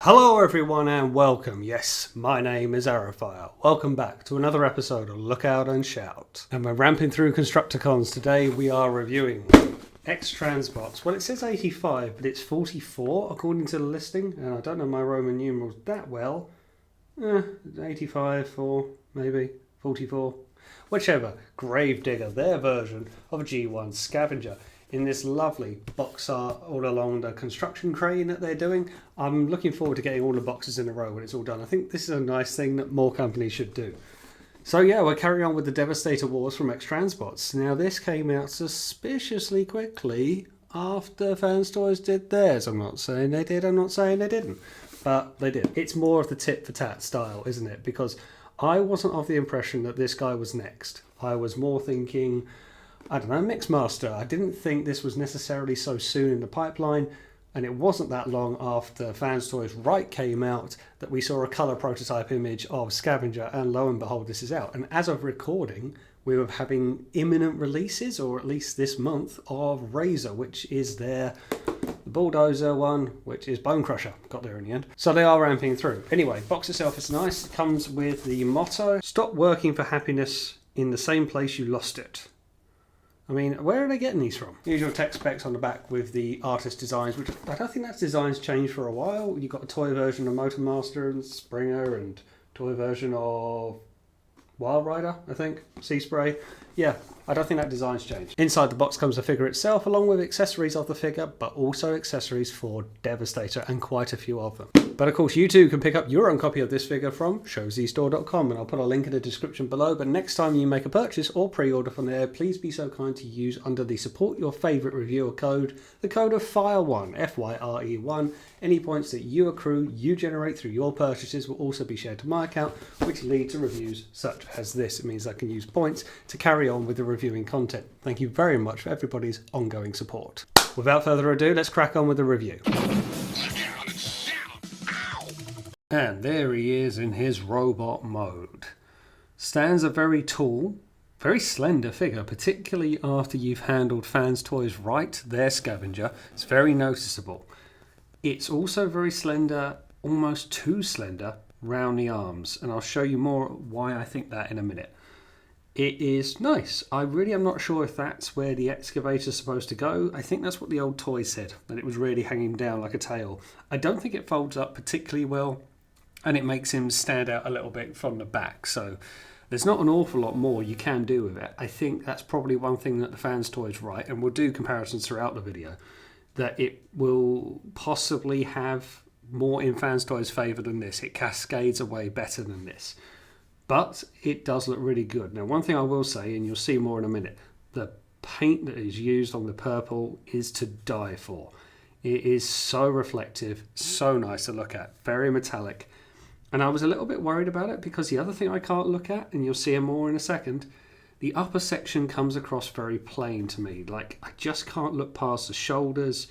Hello everyone and welcome. Yes, my name is Arrowfire. Welcome back to another episode of Look Out and Shout. And we're ramping through Constructicons. Today we are reviewing X-Transbots. Well, it says 85, but it's 44 according to the listing. And I don't know my Roman numerals that well. 85 for maybe 44. Whichever. Gravedigger, their version of a G1 Scavenger. In this lovely box art all along the construction crane that they're doing. I'm looking forward to getting all the boxes in a row when it's all done. I think this is a nice thing that more companies should do. So yeah, we're carrying on with the Devastator Wars from X-Transbots. Now this came out suspiciously quickly after Fans Toys did theirs. I'm not saying they did, I'm not saying they didn't. But they did. It's more of the tit for tat style, isn't it? Because I wasn't of the impression that this guy was next. I was more thinking, I don't know, Mixmaster. I didn't think this was necessarily so soon in the pipeline, and it wasn't that long after Fans Toys Right came out that we saw a colour prototype image of Scavenger, and lo and behold, this is out. And as of recording, we were having imminent releases, or at least this month, of Razor, which is their Bulldozer one, which is Bone Crusher. Got there in the end. So they are ramping through. Anyway, box itself is nice. It comes with the motto, "Stop working for happiness in the same place you lost it." I mean, where are they getting these from? Usual tech specs on the back with the artist designs, which I don't think that design's changed for a while. You've got a toy version of Motormaster and Springer, and toy version of Wild Rider, I think, Sea Spray. Yeah, I don't think that design's changed. Inside the box comes the figure itself, along with accessories of the figure, but also accessories for Devastator, and quite a few of them. But of course, you too can pick up your own copy of this figure from showzstore.com, and I'll put a link in the description below. But next time you make a purchase or pre-order from there, please be so kind to use under the support your favourite reviewer code, the code of FIRE1, FYRE1. Any points that you accrue, you generate through your purchases will also be shared to my account, which lead to reviews such as this. It means I can use points to carry on with the reviewing content. Thank you very much for everybody's ongoing support. Without further ado, let's crack on with the review. And there he is in his robot mode. Stands a very tall, very slender figure, particularly after you've handled Fans Toys Right, their Scavenger. It's very noticeable. It's also very slender, almost too slender, round the arms. And I'll show you more why I think that in a minute. It is nice. I really am not sure if that's where the excavator's supposed to go. I think that's what the old toy said, that it was really hanging down like a tail. I don't think it folds up particularly well, and it makes him stand out a little bit from the back. So there's not an awful lot more you can do with it. I think that's probably one thing that the Fans Toys Right, and we'll do comparisons throughout the video, that it will possibly have more in Fans Toys' favour than this. It cascades away better than this. But it does look really good. Now, one thing I will say, and you'll see more in a minute, the paint that is used on the purple is to die for. It is so reflective, so nice to look at, very metallic. And I was a little bit worried about it because the other thing I can't look at, and you'll see more in a second, the upper section comes across very plain to me. Like, I just can't look past the shoulders.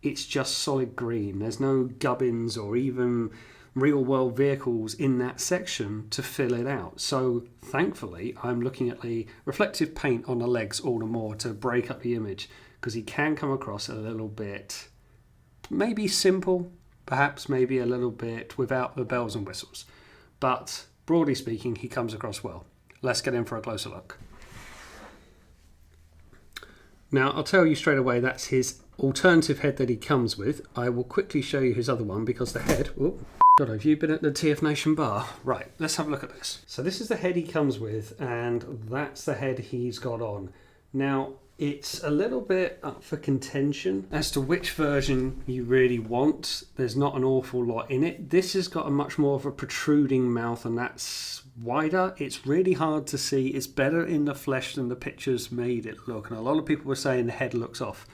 It's just solid green. There's no gubbins or even real world vehicles in that section to fill it out. So thankfully I'm looking at the reflective paint on the legs all the more to break up the image, because he can come across a little bit maybe simple, perhaps maybe a little bit without the bells and whistles, but broadly speaking he comes across well. Let's get in for a closer look. Now I'll tell you straight away that's his alternative head that he comes with. I will quickly show you his other one because the head... God, have you been at the TF Nation bar? Right, let's have a look at this. So this is the head he comes with, and that's the head he's got on. Now, it's a little bit up for contention as to which version you really want. There's not an awful lot in it. This has got a much more of a protruding mouth, and that's wider. It's really hard to see. It's better in the flesh than the pictures made it look, and a lot of people were saying the head looks off.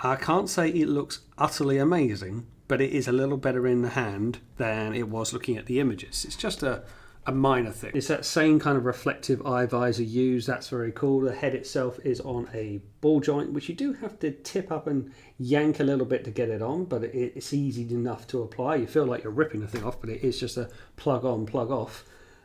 I can't say it looks utterly amazing, but it is a little better in the hand than it was looking at the images. It's just a minor thing. It's that same kind of reflective eye visor used. That's very cool. The head itself is on a ball joint, which you do have to tip up and yank a little bit to get it on, but it's easy enough to apply. You feel like you're ripping the thing off, but it is just a plug on, plug off.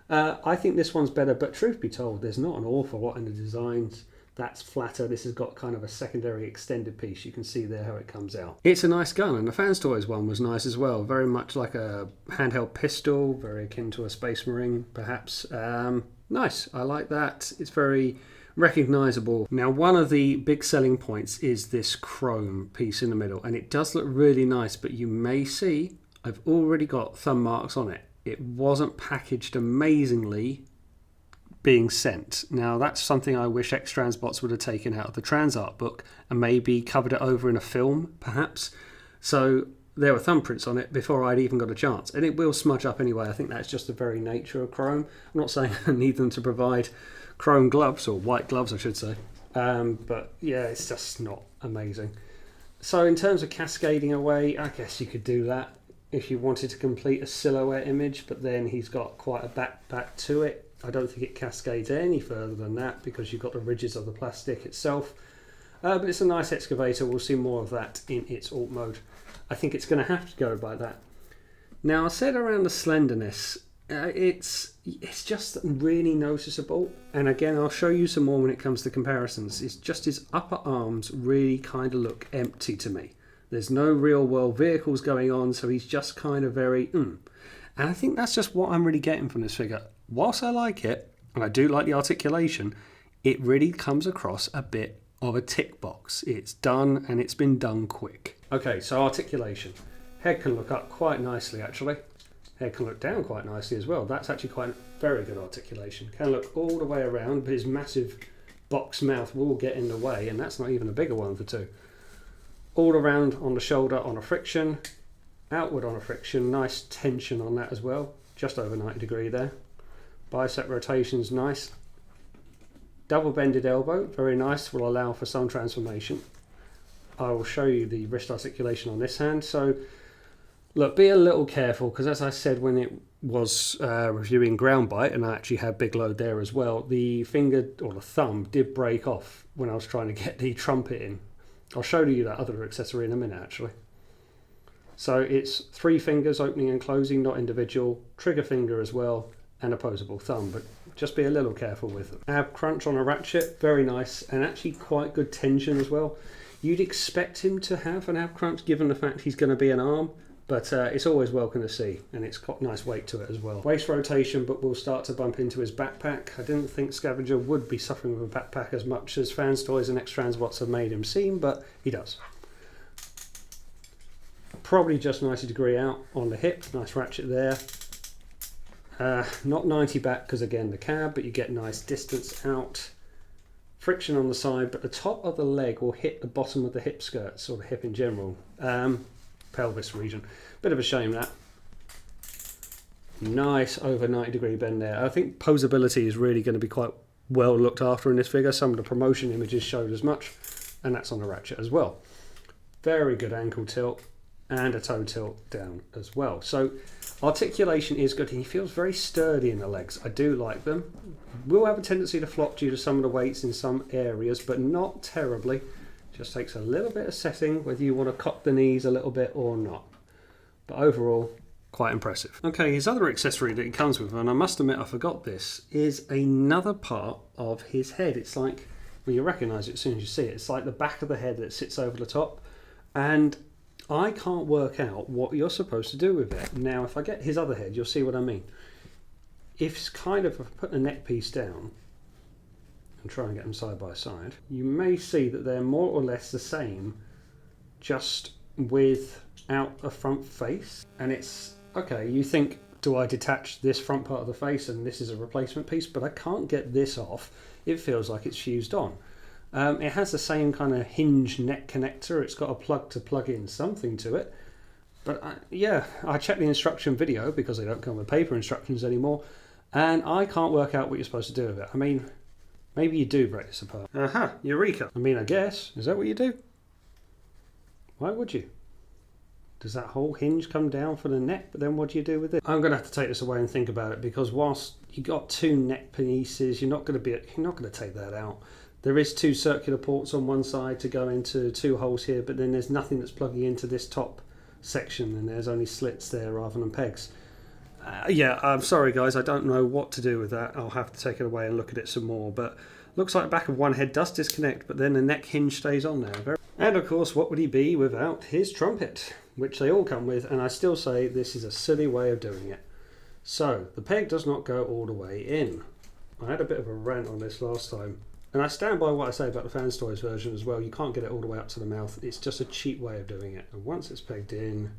I think this one's better, but truth be told, there's not an awful lot in the designs. That's flatter. This has got kind of a secondary extended piece. You can see there how it comes out. It's a nice gun, and the Fans Toys one was nice as well. Very much like a handheld pistol, very akin to a Space Marine, perhaps. Nice. I like that. It's very recognisable. Now, one of the big selling points is this chrome piece in the middle, and it does look really nice, but you may see I've already got thumb marks on it. It wasn't packaged amazingly being sent. Now, that's something I wish X-Transbots would have taken out of the Transart book and maybe covered it over in a film, perhaps. So there were thumbprints on it before I'd even got a chance. And it will smudge up anyway. I think that's just the very nature of chrome. I'm not saying I need them to provide chrome gloves, or white gloves I should say. But yeah, it's just not amazing. So in terms of cascading away, I guess you could do that if you wanted to complete a silhouette image, but then he's got quite a back to it. I don't think it cascades any further than that because you've got the ridges of the plastic itself. But it's a nice excavator. We'll see more of that in its alt mode. I think it's going to have to go by that. Now, I said around the slenderness, it's just really noticeable. And again, I'll show you some more when it comes to comparisons. It's just his upper arms really kind of look empty to me. There's no real world vehicles going on, so he's just kind of very And I think that's just what I'm really getting from this figure. Whilst I like it, and I do like the articulation, it really comes across a bit of a tick box. It's done, and it's been done quick. Okay, so articulation. Head can look up quite nicely, actually. Head can look down quite nicely as well. That's actually quite very good articulation. Can look all the way around, but his massive box mouth will get in the way, and that's not even a bigger one of the two. All around on the shoulder on a friction, outward on a friction, nice tension on that as well, just over 90 degree there. Bicep rotation's nice. Double bended elbow, very nice, will allow for some transformation. I will show you the wrist articulation on this hand. So look, be a little careful, because as I said when it was reviewing Ground Bite, and I actually had Big Load there as well, the finger or the thumb did break off when I was trying to get the trumpet in. I'll show you that other accessory in a minute actually. So it's 3 fingers opening and closing, not individual, trigger finger as well, and opposable thumb, but just be a little careful with it. Ab crunch on a ratchet, very nice, and actually quite good tension as well. You'd expect him to have an ab crunch given the fact he's going to be an arm, but it's always welcome to see, and it's got nice weight to it as well. Waist rotation, but we'll start to bump into his backpack. I didn't think Scavenger would be suffering with a backpack as much as Fans Toys and X-Transbots have made him seem, but he does. Probably just 90 degree out on the hip, nice ratchet there. Not 90 back because again the cab, but you get nice distance out. Friction on the side, but the top of the leg will hit the bottom of the hip skirts, or the hip in general. Pelvis region. Bit of a shame that. Nice over 90 degree bend there. I think posability is really going to be quite well looked after in this figure. Some of the promotion images showed as much, and that's on the ratchet as well. Very good ankle tilt and a toe tilt down as well. So articulation is good, and he feels very sturdy in the legs. I do like them. Will have a tendency to flop due to some of the weights in some areas, but not terribly. Just takes a little bit of setting whether you want to cock the knees a little bit or not. But overall, quite impressive. Okay, his other accessory that he comes with, and I must admit I forgot this, is another part of his head. It's like, well, you recognise it as soon as you see it. It's like the back of the head that sits over the top, and I can't work out what you're supposed to do with it. Now, if I get his other head, you'll see what I mean. If it's kind of put the neck piece down and try and get them side by side, you may see that they're more or less the same, just without a front face. And it's, okay, you think, do I detach this front part of the face and this is a replacement piece? But I can't get this off. It feels like it's fused on. It has the same kind of hinge neck connector. It's got a plug to plug in something to it. But yeah, I checked the instruction video because they don't come with paper instructions anymore, and I can't work out what you're supposed to do with it. I mean, maybe you do break this apart. Aha, eureka. I mean, I guess. Is that what you do? Why would you? Does that whole hinge come down for the neck? But then what do you do with it? I'm going to have to take this away and think about it, because whilst you got 2 neck pieces, you're not going to take that out. There is 2 circular ports on one side to go into 2 holes here, but then there's nothing that's plugging into this top section, and there's only slits there rather than pegs. Yeah, I'm sorry guys, I don't know what to do with that. I'll have to take it away and look at it some more, but Looks like the back of one head does disconnect, but then the neck hinge stays on there. And of course, what would he be without his trumpet, which they all come with, and I still say this is a silly way of doing it. So, the peg does not go all the way in. I had a bit of a rant on this last time, and I stand by what I say about the Fans Toys version as well. You can't get it all the way up to the mouth. It's just a cheap way of doing it. And once it's pegged in,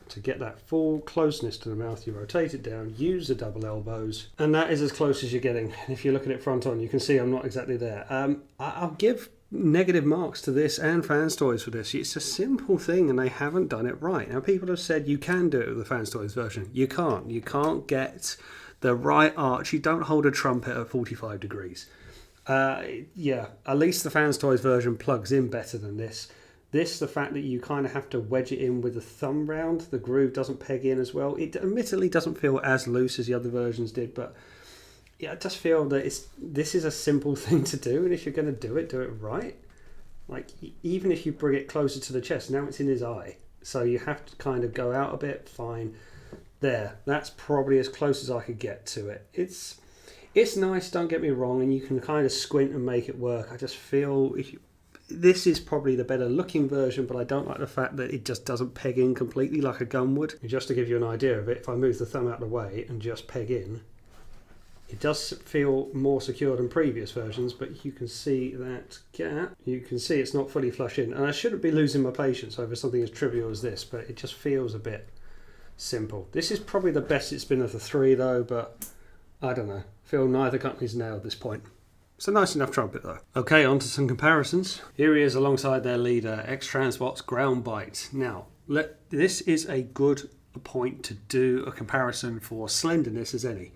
to get that full closeness to the mouth, you rotate it down, use the double elbows, and that is as close as you're getting. And if you look at it front on, you can see I'm not exactly there. I'll give negative marks to this and Fans Toys for this. It's a simple thing and they haven't done it right. Now, people have said you can do it with the Fans Toys version. You can't. You can't get the right arch. You don't hold a trumpet at 45 degrees. Yeah, at least the Fans Toys version plugs in better than this. The fact that you kind of have to wedge it in with the thumb round, the groove doesn't peg in as well. It admittedly doesn't feel as loose as the other versions did, but yeah, I just feel that this is a simple thing to do, and if you're going to do it right. Like, even if you bring it closer to the chest, now it's in his eye, so you have to kind of go out a bit, fine. There, that's probably as close as I could get to it. It's nice, don't get me wrong, and you can kind of squint and make it work. I just feel this is probably the better looking version, but I don't like the fact that it just doesn't peg in completely like a gun would. And just to give you an idea of it, if I move the thumb out of the way and just peg in, it does feel more secure than previous versions, but you can see that gap. You can see it's not fully flush in, and I shouldn't be losing my patience over something as trivial as this, but it just feels a bit simple. This is probably the best it's been of the three though, but I don't know. I feel neither company's nailed this point. It's a nice enough trumpet though. Okay, on to some comparisons. Here he is alongside their leader, X-Transbots Groundbite. Now, this is a good point to do a comparison for slenderness as any.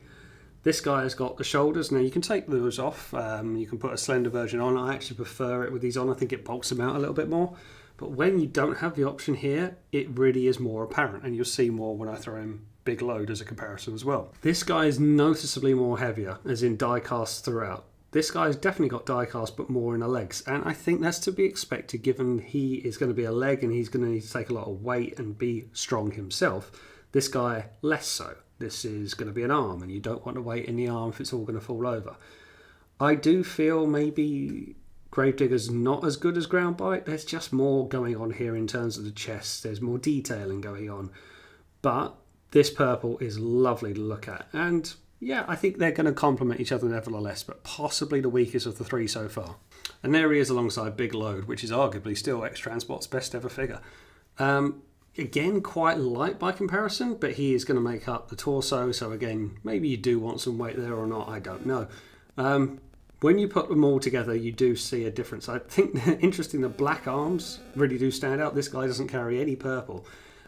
This guy has got the shoulders. Now you can take those off. You can put a slender version on. I actually prefer it with these on. I think it bulks them out a little bit more. But when you don't have the option here, it really is more apparent. And you'll see more when I throw in big load as a comparison as well. This guy is noticeably more heavier, as in die cast throughout. This guy's definitely got die cast, but more in the legs. And I think that's to be expected given he is going to be a leg and he's going to need to take a lot of weight and be strong himself. This guy, less so. This is going to be an arm, and you don't want to weight in the arm if it's all going to fall over. I do feel maybe Gravedigger's not as good as Groundbite. There's just more going on here in terms of the chest. There's more detailing going on. But this purple is lovely to look at. And yeah, I think they're going to complement each other nevertheless, but possibly the weakest of the three so far. And there he is alongside Big Load, which is arguably still X-Transbot's best ever figure. Again, quite light by comparison, but he is going to make up the torso, so again, maybe you do want some weight there or not, I don't know. When you put them all together, you do see a difference. I think, interesting, the black arms really do stand out. This guy doesn't carry any purple.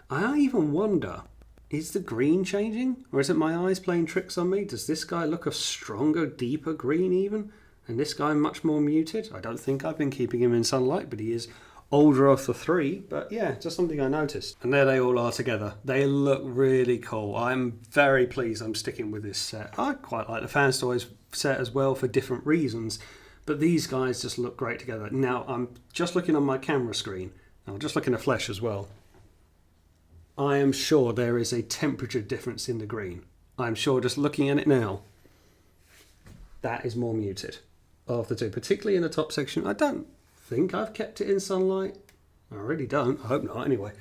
I even wonder, is the green changing? Or is it my eyes playing tricks on me? Does this guy look a stronger, deeper green even? And this guy much more muted? I don't think I've been keeping him in sunlight, but he is older of the three, but yeah, just something I noticed. And there they all are together. They look really cool. I'm very pleased I'm sticking with this set. I quite like the Fans Toys set as well for different reasons, but these guys just look great together. Now, I'm just looking on my camera screen. I'm just looking at flesh as well. I am sure there is a temperature difference in the green. I'm sure just looking at it now, that is more muted of the two, particularly in the top section. I don't think I've kept it in sunlight. I really don't. I hope not anyway.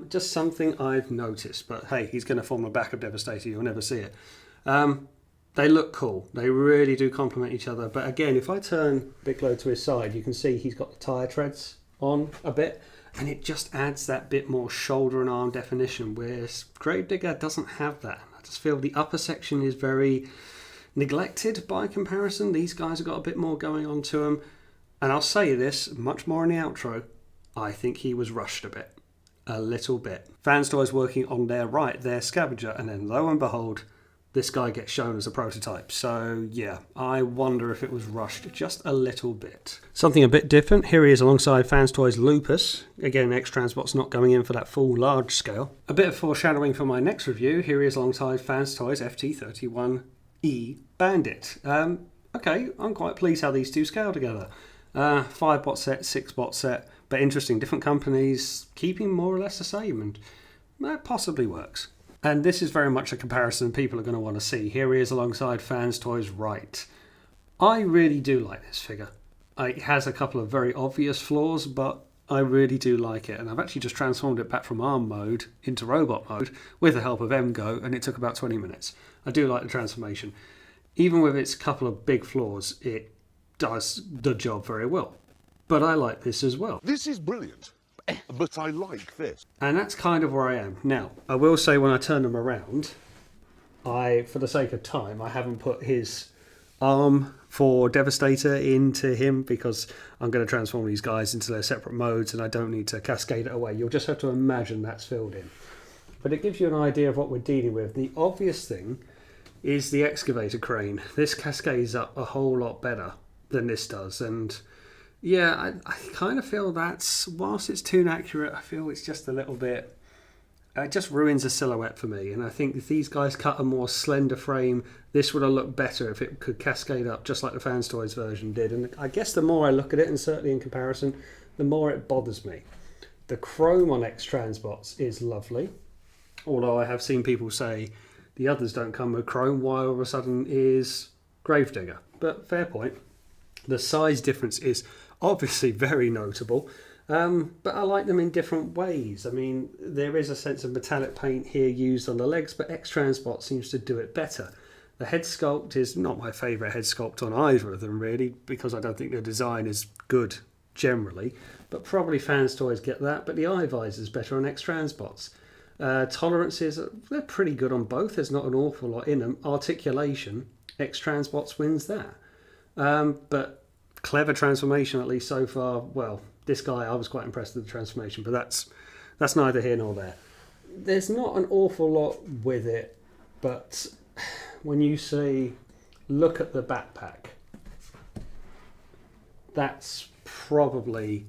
Just something I've noticed, but hey, he's going to form a backup Devastator. You'll never see it. They look cool. They really do complement each other. But again, if I turn Big Load to his side, you can see he's got the tyre treads on a bit, and it just adds that bit more shoulder and arm definition, whereas Gravedigger doesn't have that. I just feel the upper section is very neglected by comparison. These guys have got a bit more going on to them. And I'll say this much more in the outro, I think he was rushed a bit. A little bit. Fans Toys working on their right, their Scavenger, and then lo and behold, this guy gets shown as a prototype. So yeah, I wonder if it was rushed just a little bit. Something a bit different, here he is alongside Fans Toys Lupus. Again, X-Transbots not going in for that full large scale. A bit of foreshadowing for my next review, here he is alongside Fans Toys FT31E Bandit. Okay, I'm quite pleased how these two scale together. 5 bot set, 6 bot set, but interesting, different companies keeping more or less the same, and that possibly works. And this is very much a comparison people are going to want to see. Here he is alongside Fans Toys Right. I really do like this figure. It has a couple of very obvious flaws, but I really do like it. And I've actually just transformed it back from arm mode into robot mode with the help of MGO, and it took about 20 minutes. I do like the transformation. Even with its couple of big flaws, it does the job very well. But I like this as well. This is brilliant, but I like this. And that's kind of where I am. Now, I will say when I turn them around, for the sake of time, I haven't put his arm for Devastator into him because I'm going to transform these guys into their separate modes and I don't need to cascade it away. You'll just have to imagine that's filled in. But it gives you an idea of what we're dealing with. The obvious thing is the excavator crane. This cascades up a whole lot better than this does. And yeah, I kind of feel that's, whilst it's too inaccurate, I feel it's just a little bit, it just ruins the silhouette for me. And I think if these guys cut a more slender frame, this would have looked better if it could cascade up just like the Fans Toys version did. And I guess the more I look at it, and certainly in comparison, the more it bothers me. The chrome on X-Transbots is lovely, although I have seen people say the others don't come with chrome, why all of a sudden is Gravedigger. But fair point. The size difference is obviously very notable. But I like them in different ways. I mean, there is a sense of metallic paint here used on the legs, but X-Transbot seems to do it better. The head sculpt is not my favourite head sculpt on either of them, really, because I don't think the design is good generally. But probably Fans Toys get that, but the eye visor is better on X-Transbots. Tolerances, they're pretty good on both. There's not an awful lot in them. Articulation, X-Transbots wins that. But clever transformation, at least so far, well, this guy, I was quite impressed with the transformation, but that's neither here nor there. There's not an awful lot with it, but when you say, look at the backpack, that's probably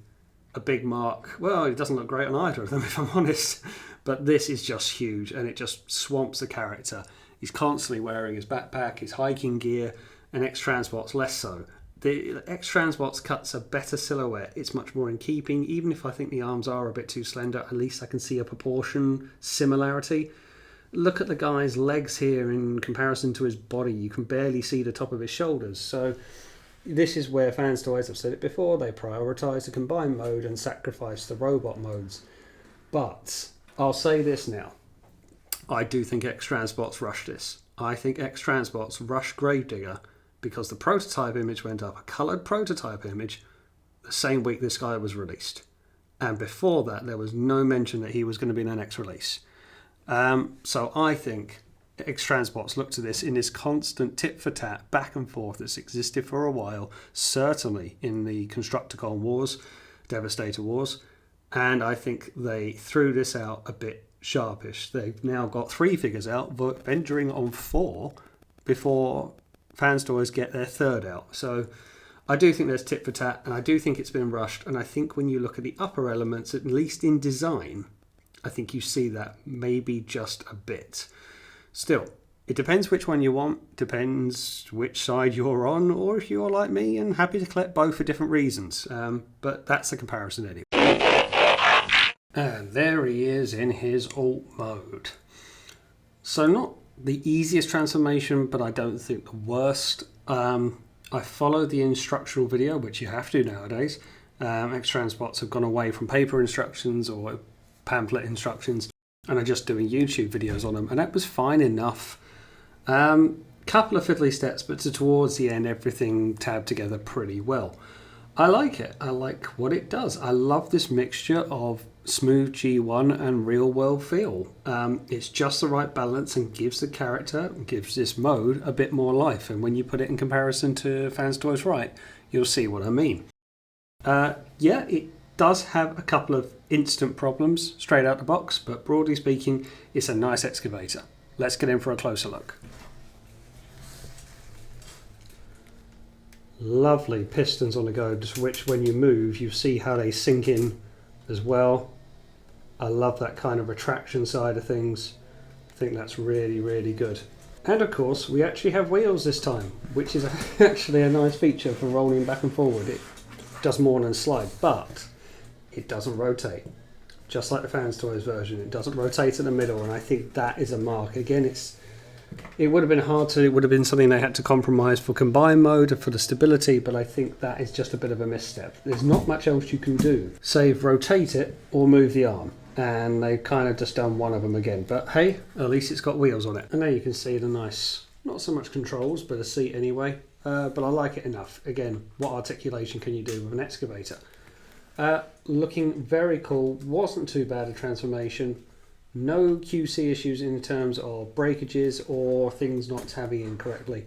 a big mark. Well, it doesn't look great on either of them, if I'm honest, but this is just huge, and it just swamps the character. He's constantly wearing his backpack, his hiking gear, and X-Transbots less so. The X-Transbots cuts a better silhouette. It's much more in keeping. Even if I think the arms are a bit too slender, at least I can see a proportion similarity. Look at the guy's legs here in comparison to his body. You can barely see the top of his shoulders. So this is where Fans Toys, I've said it before, they prioritise the combined mode and sacrifice the robot modes. But I'll say this now. I do think X-Transbots rushed this. I think X-Transbots rushed Gravedigger because the prototype image went up, a coloured prototype image, the same week this guy was released. And before that, there was no mention that he was going to be in an X release. So I think X-Transbots looked at this in this constant tit-for-tat, back and forth that's existed for a while, certainly in the Constructicon Wars, Devastator Wars, and I think they threw this out a bit sharpish. They've now got 3 figures out, venturing on 4 before Fans Toys get their 3rd out. So I do think there's tit for tat, and I do think it's been rushed. And I think when you look at the upper elements, at least in design, I think you see that maybe just a bit. Still, it depends which one you want, depends which side you're on, or if you're like me and happy to collect both for different reasons. But that's the comparison anyway. And there he is in his alt mode. So not the easiest transformation, but I don't think the worst. I followed the instructional video, which you have to nowadays. X-Transbots have gone away from paper instructions or pamphlet instructions and are just doing YouTube videos on them, and that was fine enough. Couple of fiddly steps, but towards the end everything tabbed together pretty well. I like it. I like what it does. I love this mixture of smooth G1 and real world feel. It's just the right balance and gives the character, gives this mode a bit more life. And when you put it in comparison to Fans Toys Right, you'll see what I mean. Yeah, it does have a couple of instant problems straight out the box, but broadly speaking, it's a nice excavator. Let's get in for a closer look. Lovely pistons on the go, which when you move, you see how they sink in as well. I love that kind of retraction side of things. I think that's really, really good. And of course, we actually have wheels this time, which is actually a nice feature for rolling back and forward. It does more than slide, but it doesn't rotate. Just like the Fans Toys version, it doesn't rotate in the middle, and I think that is a mark. Again, it's It would have been hard to, it would have been something they had to compromise for combined mode and for the stability, but I think that is just a bit of a misstep. There's not much else you can do, save rotate it or move the arm. And they've kind of just done one of them again. But hey, at least it's got wheels on it. And there you can see the nice, not so much controls, but a seat anyway. But I like it enough. Again, what articulation can you do with an excavator? Looking very cool. Wasn't too bad a transformation. No QC issues in terms of breakages or things not tabbing in correctly.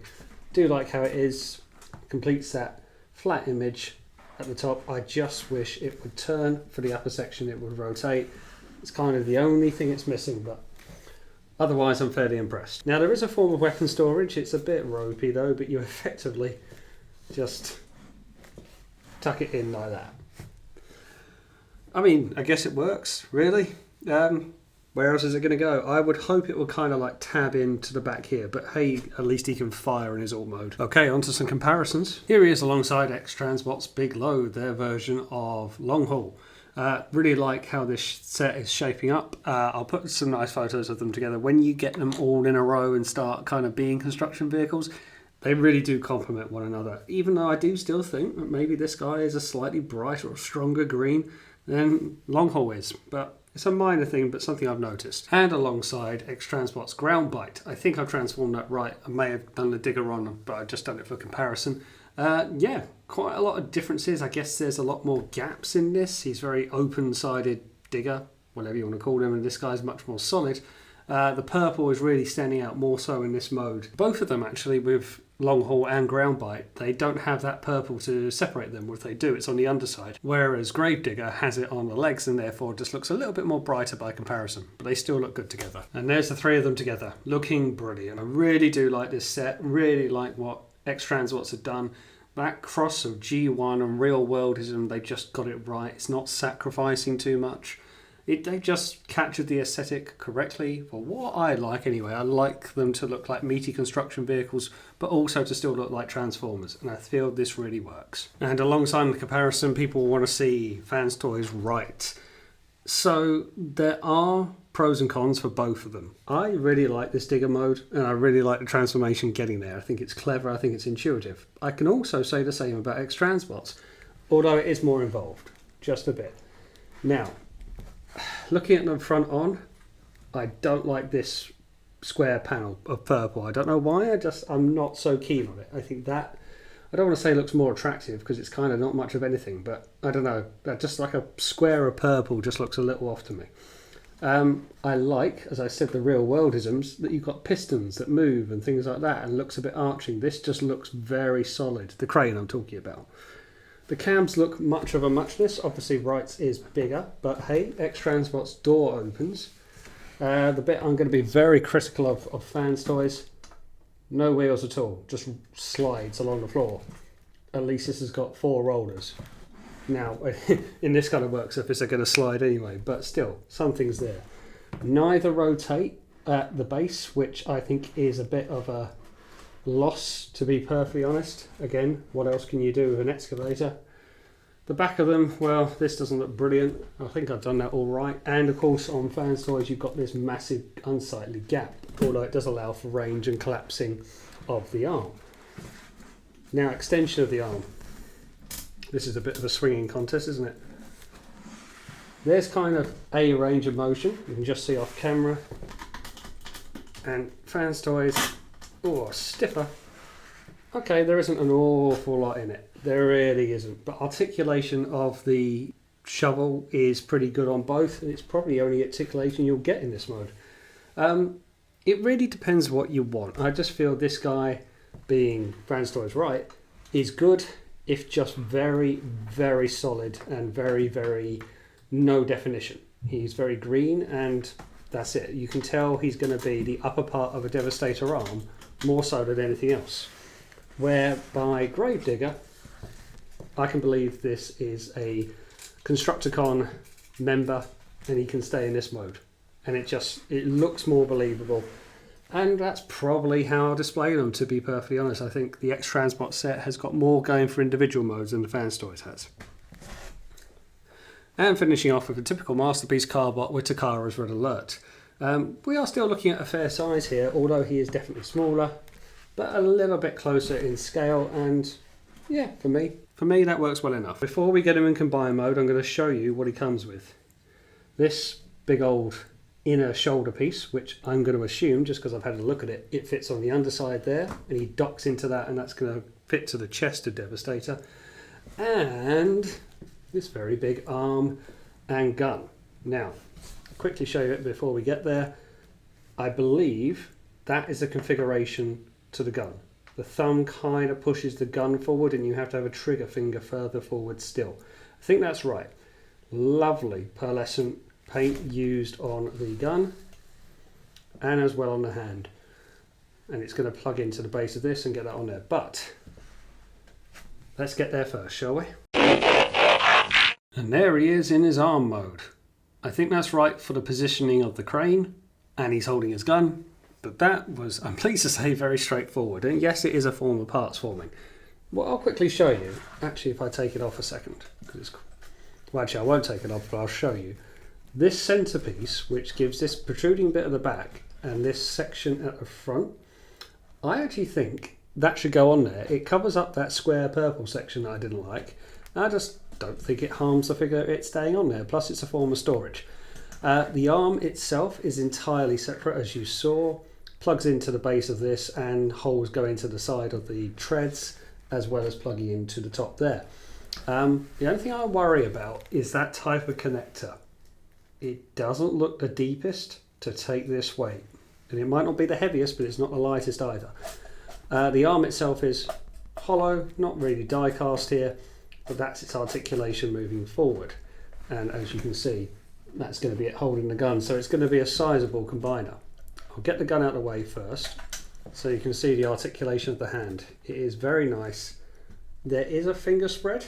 Do like how it is. Completes that flat image at the top. I just wish it would turn. For the upper section it would rotate. It's kind of the only thing it's missing, but otherwise I'm fairly impressed. Now there is a form of weapon storage. It's a bit ropey though, but you effectively just tuck it in like that. I mean, I guess it works, really. Where else is it going to go? I would hope it will kind of like tab into the back here, but hey, at least he can fire in his alt mode. Okay, on to some comparisons. Here he is alongside X-Transbots Big Load, their version of Long Haul. Really like how this set is shaping up. I'll put some nice photos of them together. When you get them all in a row and start kind of being construction vehicles, they really do complement one another. Even though I do still think that maybe this guy is a slightly brighter or stronger green than Long Haul is. But it's a minor thing, but something I've noticed. And alongside X-Transbots Ground Bite. I think I've transformed that right. I may have done the digger on, but I've just done it for comparison. Yeah, quite a lot of differences. I guess there's a lot more gaps in this. He's very open-sided digger, whatever you want to call him, and this guy's much more solid. The purple is really standing out more so in this mode. Both of them actually, with Long Haul and Ground Bite, they don't have that purple to separate them. If they do, it's on the underside. Whereas Gravedigger has it on the legs and therefore just looks a little bit more brighter by comparison. But they still look good together. And there's the three of them together, looking brilliant. I really do like this set, really like what X-Transbots have done. That cross of G1 and real worldism, they just got it right. It's not sacrificing too much. They just captured the aesthetic correctly for what I like anyway. I like them to look like meaty construction vehicles, but also to still look like Transformers, and I feel this really works. And alongside the comparison, people want to see fans' toys right. So there are pros and cons for both of them. I really like this digger mode, and I really like the transformation getting there. I think it's clever, I think it's intuitive. I can also say the same about X-Transbots, although it is more involved, just a bit. Now, looking at them front on, I don't like this square panel of purple. I don't know why, I'm not so keen on it. I think that, I don't want to say it looks more attractive because it's kind of not much of anything, but I don't know, that just like a square of purple just looks a little off to me. I like, as I said, the real worldisms, that you've got pistons that move and things like that and looks a bit arching. This just looks very solid, the crane I'm talking about. The cams look much of a muchness. Obviously Wright's is bigger, but hey, X-Transbots door opens. The bit I'm going to be very critical of fans' toys, no wheels at all, just slides along the floor. At least this has got 4 rollers. Now, in this kind of work surface, they're going to slide anyway, but still, something's there. Neither rotate at the base, which I think is a bit of a loss, to be perfectly honest. Again, what else can you do with an excavator? The back of them, well, this doesn't look brilliant. I think I've done that all right. And of course, on fans' toys, you've got this massive unsightly gap, although it does allow for range and collapsing of the arm. Now, extension of the arm. This is a bit of a swinging contest, isn't it? There's kind of a range of motion. You can just see off camera. And fans' toys, oh, stiffer. Okay, there isn't an awful lot in it. There really isn't. But articulation of the shovel is pretty good on both. And it's probably the only articulation you'll get in this mode. It really depends what you want. I just feel this guy, being fans' toys right, is good, if just very, very solid and very, very no definition. He's very green and that's it. You can tell he's going to be the upper part of a Devastator arm more so than anything else. Whereby Gravedigger, I can believe this is a Constructicon member and he can stay in this mode. And it looks more believable. And that's probably how I'll display them, to be perfectly honest. I think the X-Transbot set has got more going for individual modes than the fans' toys has. And finishing off with a typical masterpiece carbot with Takara's Red Alert. We are still looking at a fair size here, although he is definitely smaller, but a little bit closer in scale, and yeah, for me that works well enough. Before we get him in combine mode, I'm going to show you what he comes with. This big old inner shoulder piece, which I'm going to assume, just because I've had a look at it, it fits on the underside there, and he docks into that, and that's going to fit to the chest of Devastator. And this very big arm and gun. Now, I'll quickly show you it before we get there. I believe that is a configuration to the gun. The thumb kind of pushes the gun forward, and you have to have a trigger finger further forward still. I think that's right. Lovely pearlescent paint used on the gun and as well on the hand. And it's going to plug into the base of this and get that on there. But let's get there first, shall we? And there he is in his arm mode. I think that's right for the positioning of the crane, and he's holding his gun. But that was, I'm pleased to say, very straightforward. And yes, it is a form of parts forming. What I'll quickly show you, actually if I take it off a second, well actually I won't take it off, but I'll show you. This centerpiece, which gives this protruding bit at the back and this section at the front, I actually think that should go on there. It covers up that square purple section that I didn't like. I just don't think it harms the figure it's staying on there, plus it's a form of storage. The arm itself is entirely separate, as you saw, plugs into the base of this, and holes go into the side of the treads as well as plugging into the top there. The only thing I worry about is that type of connector. It doesn't look the deepest to take this weight, and it might not be the heaviest, but it's not the lightest either. The arm itself is hollow, not really die cast here, but that's its articulation moving forward, and as you can see, that's going to be it holding the gun, so it's going to be a sizable combiner. I'll get the gun out of the way first so you can see the articulation of the hand. It is very nice. There is a finger spread,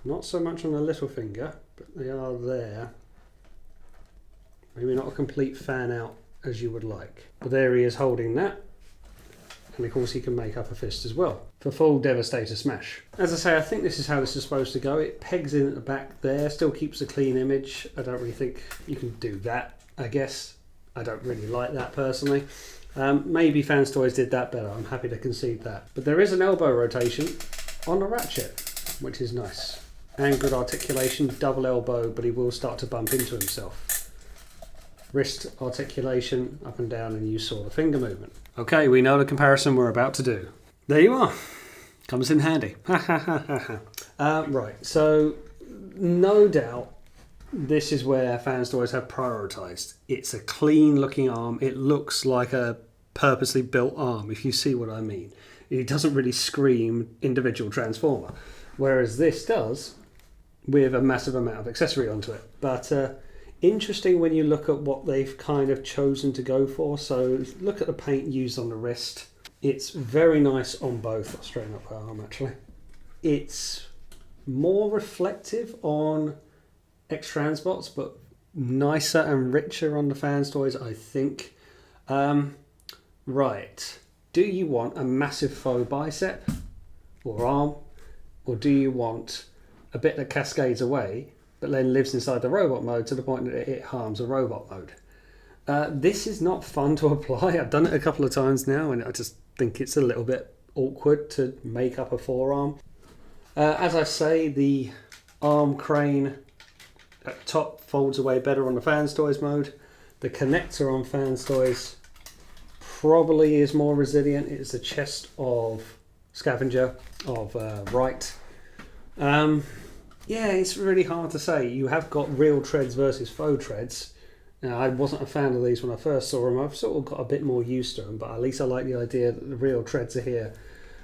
not so much on the little finger, but they are there. Maybe not a complete fan out as you would like, but there he is holding that, and of course he can make up a fist as well for full Devastator smash. As I say, I think this is how this is supposed to go. It pegs in at the back there, still keeps a clean image. I don't really think you can do that, I guess. I don't really like that personally. Maybe Fans Toys did that better, I'm happy to concede that. But there is an elbow rotation on the ratchet, which is nice. And good articulation, double elbow, but he will start to bump into himself. Wrist articulation up and down, and you saw the finger movement. Okay, we know the comparison we're about to do. There you are. Comes in handy. Right, so no doubt this is where Fans Toys have prioritised. It's a clean looking arm. It looks like a purposely built arm, if you see what I mean. It doesn't really scream individual Transformer, whereas this does, with a massive amount of accessory onto it. But interesting when you look at what they've kind of chosen to go for. So look at the paint used on the wrist. It's very nice on both. I'll straighten up her arm actually. It's more reflective on X-Transbots, but nicer and richer on the Fans Toys, I think. Right, do you want a massive faux bicep or arm, or do you want a bit that cascades away but then lives inside the robot mode to the point that it harms a robot mode? This is not fun to apply. I've done it a couple of times now, and I just think it's a little bit awkward to make up a forearm. As I say, the arm crane at the top folds away better on the Fans Toys mode. The connector on Fans Toys probably is more resilient. It's the chest of Scavenger, of Wright. Yeah, it's really hard to say. You have got real treads versus faux treads. Now, I wasn't a fan of these when I first saw them. I've sort of got a bit more used to them, but at least I like the idea that the real treads are here,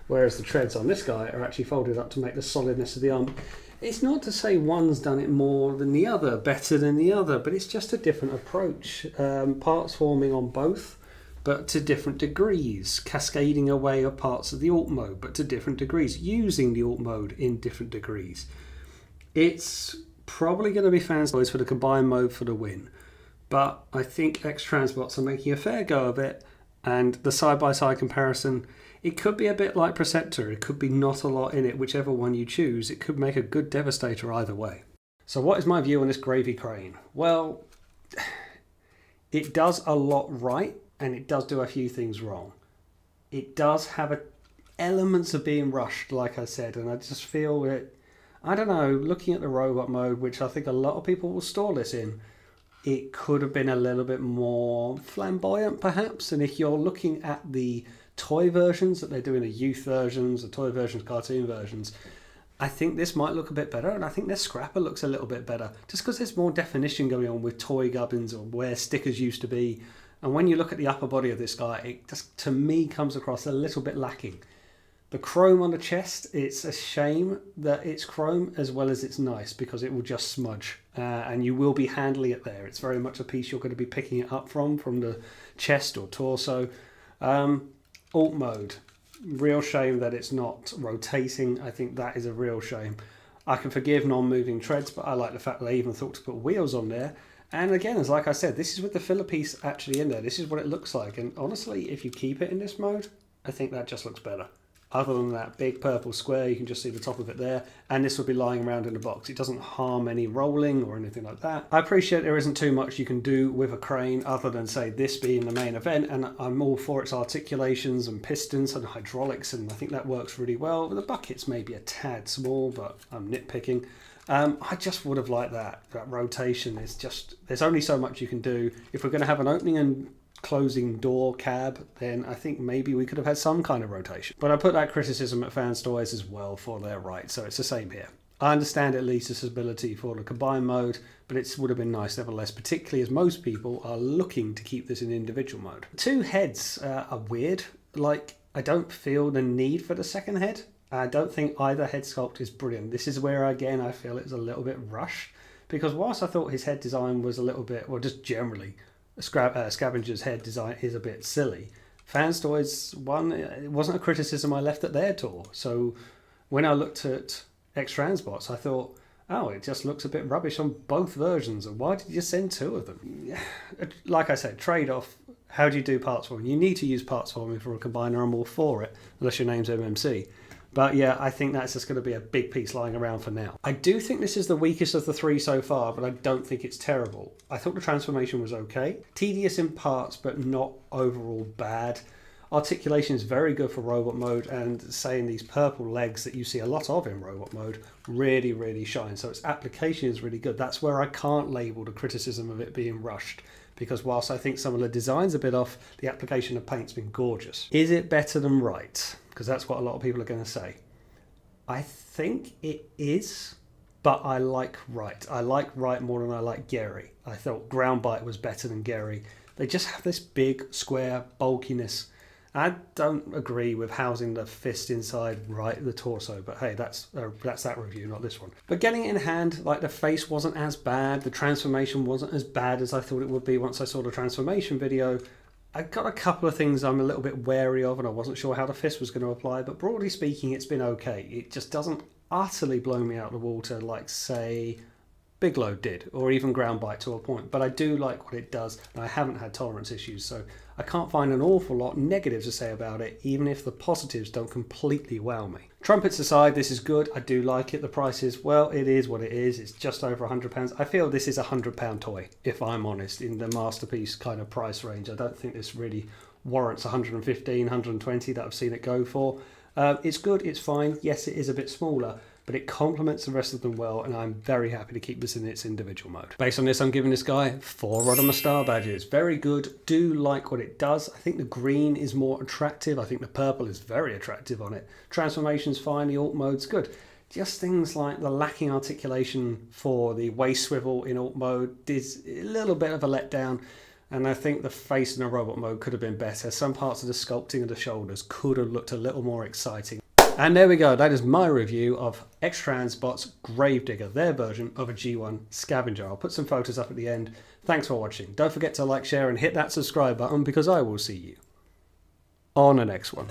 whereas the treads on this guy are actually folded up to make the solidness of the arm. It's not to say one's done it more than the other, better than the other, but it's just a different approach. Parts forming on both, but to different degrees. Cascading away of parts of the alt mode, but to different degrees. Using the alt mode in different degrees. It's probably going to be Fans Toys for the combined mode for the win. But I think X-Transbots are making a fair go of it, and the side-by-side comparison, it could be a bit like Preceptor. It could be not a lot in it, whichever one you choose. It could make a good Devastator either way. So what is my view on this gravy crane? Well, It does a lot right, and it does do a few things wrong. It does have elements of being rushed, like I said, and I just feel that, I don't know, looking at the robot mode, which I think a lot of people will store this in, it could have been a little bit more flamboyant, perhaps. And if you're looking at the toy versions that they're doing, the youth versions, the toy versions, cartoon versions, I think this might look a bit better, and I think their scrapper looks a little bit better, just because there's more definition going on with toy gubbins or where stickers used to be. And when you look at the upper body of this guy, it just, to me, comes across a little bit lacking. The chrome on the chest, it's a shame that it's chrome as well as it's nice, because it will just smudge, and you will be handling it there. It's very much a piece you're going to be picking it up from the chest or torso. Alt mode. Real shame that it's not rotating. I think that is a real shame. I can forgive non-moving treads, but I like the fact that they even thought to put wheels on there. And again, as like I said, this is with the filler piece actually in there. This is what it looks like. And honestly, if you keep it in this mode, I think that just looks better. Other than that big purple square, you can just see the top of it there, and this will be lying around in the box. It doesn't harm any rolling or anything like that. I appreciate there isn't too much you can do with a crane other than, say, this being the main event, and I'm all for its articulations and pistons and hydraulics, and I think that works really well. The bucket's maybe a tad small, but I'm nitpicking. I just would have liked that rotation. It's just, there's only so much you can do. If we're going to have an opening and closing door cab, then I think maybe we could have had some kind of rotation. But I put that criticism at Fans Toys as well for their right, so it's the same here. I understand at least its ability for the combined mode, but it would have been nice nevertheless, particularly as most people are looking to keep this in individual mode. Two heads are weird. Like, I don't feel the need for the second head. I don't think either head sculpt is brilliant. This is where, again, I feel it's a little bit rushed, because whilst I thought his head design was a little bit, well, just generally, Scavenger's head design is a bit silly. Fans Toys, it wasn't a criticism I left at their tour. So when I looked at X-Transbots, I thought, oh, it just looks a bit rubbish on both versions. And why did you send two of them? Like I said, trade-off. How do you do parts forming? You need to use parts forming for a combiner. I'm all for it, unless your name's MMC. But yeah, I think that's just going to be a big piece lying around for now. I do think this is the weakest of the three so far, but I don't think it's terrible. I thought the transformation was okay. Tedious in parts, but not overall bad. Articulation is very good for robot mode, and saying these purple legs that you see a lot of in robot mode really, really shine. So its application is really good. That's where I can't label the criticism of it being rushed, because whilst I think some of the design's a bit off, the application of paint's been gorgeous. Is it better than Right? Because that's what a lot of people are going to say. I think it is, but I like Right. I like Right more than I like Gary. I thought Ground Bite was better than Gary. They just have this big, square bulkiness. I don't agree with housing the fist inside Right, the torso, but hey, that's that review, not this one. But getting it in hand, like, the face wasn't as bad, the transformation wasn't as bad as I thought it would be once I saw the transformation video. I got a couple of things I'm a little bit wary of, and I wasn't sure how the fist was going to apply, but broadly speaking, it's been okay. It just doesn't utterly blow me out of the water like, say, Bigelow did, or even Ground Bite to a point. But I do like what it does, and I haven't had tolerance issues, so I can't find an awful lot negatives to say about it, even if the positives don't completely wow me. Trumpets aside, this is good. I do like it. The price is, well, it is what it is. It's just over £100. I feel this is a £100 toy, if I'm honest, in the masterpiece kind of price range. I don't think this really warrants 115, 120 that I've seen it go for. It's good, it's fine. Yes, it is a bit smaller, but it complements the rest of them well, and I'm very happy to keep this in its individual mode. Based on this, I'm giving this guy 4 Rodimus Star badges. Very good. Do like what it does. I think the green is more attractive. I think the purple is very attractive on it. Transformation's fine. The alt mode's good. Just things like the lacking articulation for the waist swivel in alt mode is a little bit of a letdown. And I think the face in a robot mode could have been better. Some parts of the sculpting of the shoulders could have looked a little more exciting. And there we go, that is my review of X-Transbots Gravedigger, their version of a G1 Scavenger. I'll put some photos up at the end. Thanks for watching. Don't forget to like, share and hit that subscribe button, because I will see you on the next one.